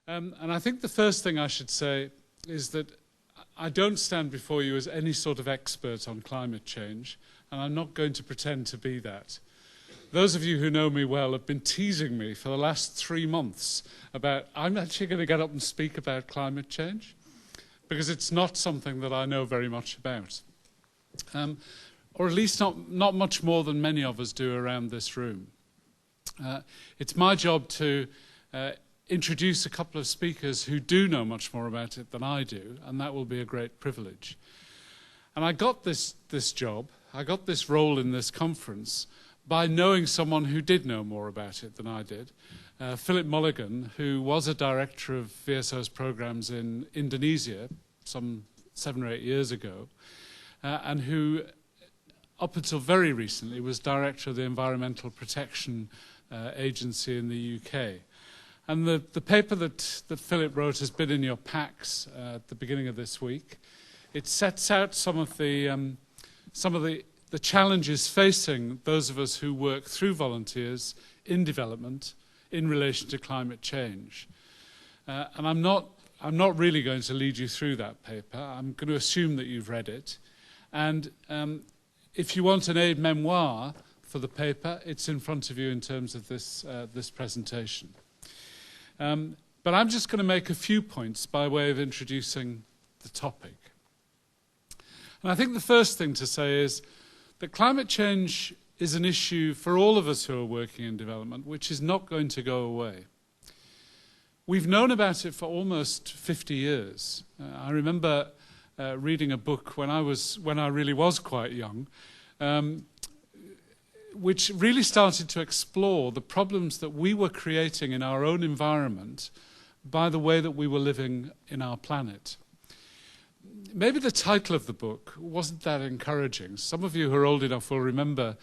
And I think the first thing I should say is that I don't stand before you as any sort of expert on climate change, and I'm not going to pretend to be that. Those of you who know me well have been teasing me for the last 3 months about I'm actually going to get up and speak about climate change, because it's not something that I know very much about. Or at least not much more than many of us do around this room. It's my job to introduce a couple of speakers who do know much more about it than I do, and that will be a great privilege. And I got this job, I got this role in this conference by knowing someone who did know more about it than I did. Philip Mulligan, who was a director of VSO's programs in Indonesia some 7 or 8 years ago, and who, up until very recently, was director of the Environmental Protection Agency in the UK. And the paper that Philip wrote has been in your packs at the beginning of this week. It sets out some of the challenges facing those of us who work through volunteers in development in relation to climate change. And I'm not really going to lead you through that paper. I'm going to assume that you've read it. And if you want an aide-memoire for the paper, it's in front of you in terms of this presentation. But I'm just going to make a few points by way of introducing the topic. And I think the first thing to say is that climate change is an issue for all of us who are working in development, which is not going to go away. We've known about it for almost 50 years. I remember reading a book when I really was quite young, which really started to explore the problems that we were creating in our own environment by the way that we were living in our planet. Maybe the title of the book wasn't that encouraging. Some of you who are old enough will remember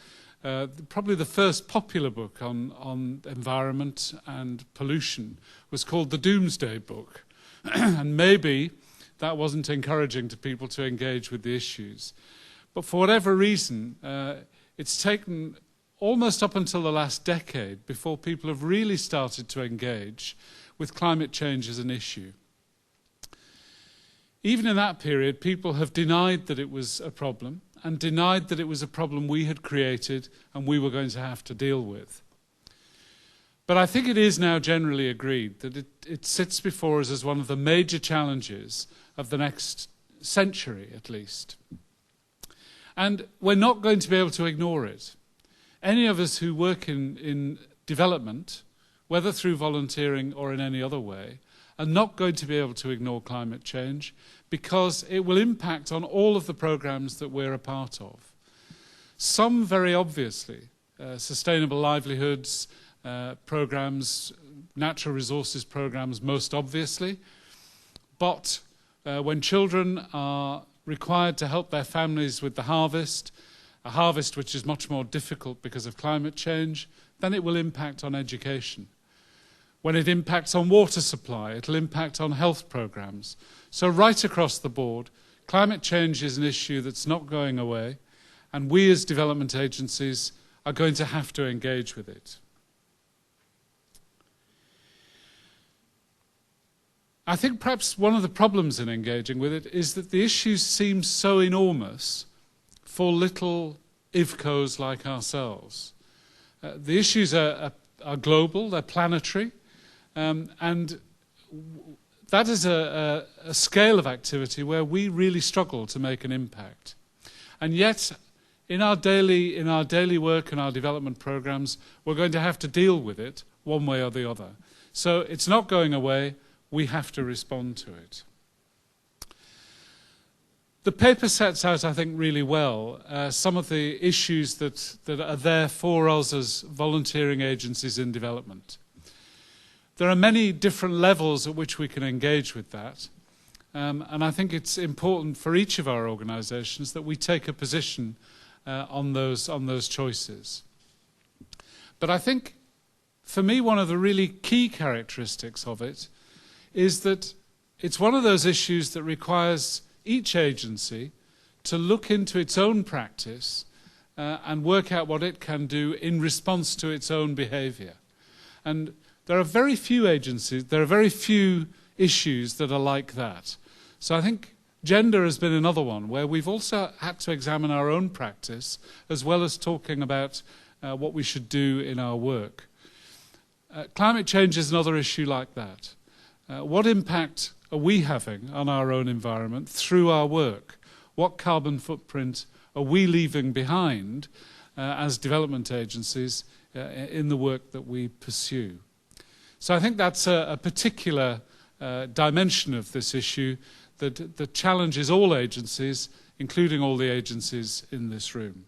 probably the first popular book on environment and pollution was called The Doomsday Book. And maybe that wasn't encouraging to people to engage with the issues. But for whatever reason, it's taken almost up until the last decade before people have really started to engage with climate change as an issue. Even in that period, people have denied that it was a problem and denied that it was a problem we had created and we were going to have to deal with. But I think it is now generally agreed that it sits before us as one of the major challenges of the next century, at least. And we're not going to be able to ignore it. Any of us who work in development, whether through volunteering or in any other way, are not going to be able to ignore climate change because it will impact on all of the programs that we're a part of. Some very obviously, sustainable livelihoods programs, natural resources programs most obviously, but when children are required to help their families with the harvest, a harvest which is much more difficult because of climate change, then it will impact on education. When it impacts on water supply, it'll impact on health programs. So right across the board, climate change is an issue that's not going away, and we as development agencies are going to have to engage with it. I think perhaps one of the problems in engaging with it is that the issues seem so enormous for little IVCOs like ourselves. The issues are global, they're planetary, and that is a scale of activity where we really struggle to make an impact. And yet, in our daily work and our development programs, we're going to have to deal with it one way or the other. So it's not going away. We have to respond to it. The paper sets out, I think, really well some of the issues that are there for us as volunteering agencies in development. There are many different levels at which we can engage with that, and I think it's important for each of our organisations that we take a position on those choices. But I think, for me, one of the really key characteristics of it is that it's one of those issues that requires each agency to look into its own practice and work out what it can do in response to its own behaviour. And There are very few agencies, there are very few issues that are like that. So I think gender has been another one where we've also had to examine our own practice as well as talking about what we should do in our work. Climate change is another issue like that. What impact are we having on our own environment through our work? What carbon footprint are we leaving behind as development agencies in the work that we pursue? So I think that's a particular dimension of this issue that challenges all agencies, including all the agencies in this room.